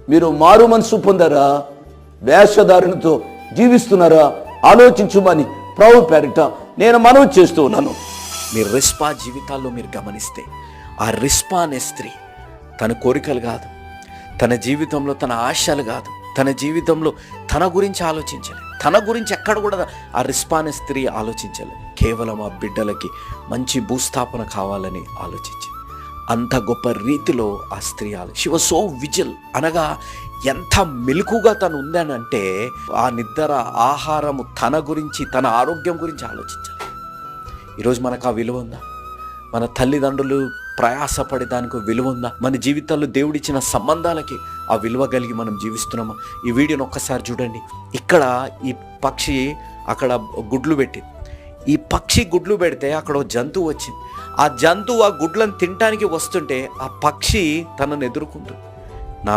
మీరు మారు మనసు పొందారా? వేషధారణతో జీవిస్తున్నారా? ఆలోచించుమని ప్రభు పేరిట నేను మనవి చేస్తూ ఉన్నాను. మీరు రిస్పా జీవితాల్లో మీరు గమనిస్తే, ఆ రిస్పా అనే స్త్రీ తన కోరికలు కాదు, తన జీవితంలో తన ఆశలు కాదు, తన జీవితంలో తన గురించి ఆలోచించలేదు. తన గురించి ఎక్కడ కూడా ఆ రిస్పా అనే స్త్రీ ఆలోచించలేదు. కేవలం ఆ బిడ్డలకి మంచి భూస్థాపన కావాలని ఆలోచించింది. అంత గొప్ప రీతిలో ఆ స్త్రీ షీ వాజ్ సో విజిల్, అనగా ఎంత మెలకుగా తను ఉందనంటే ఆ నిద్ర, ఆహారము, తన గురించి, తన ఆరోగ్యం గురించి ఆలోచించాలి. ఈరోజు మనకు ఆ విలువ ఉందా? మన తల్లిదండ్రులు ప్రయాసపడే దానికి విలువ ఉందా? మన జీవితాల్లో దేవుడిచ్చిన సంబంధాలకి ఆ విలువ కలిగి మనం జీవిస్తున్నామా? ఈ వీడియోని ఒక్కసారి చూడండి. ఇక్కడ ఈ పక్షి అక్కడ గుడ్లు పెట్టింది. ఈ పక్షి గుడ్లు పెడితే అక్కడ ఒక జంతువు వచ్చింది. ఆ జంతువు ఆ గుడ్లను తినడానికి వస్తుంటే ఆ పక్షి తనను ఎదుర్కొంటుంది. నా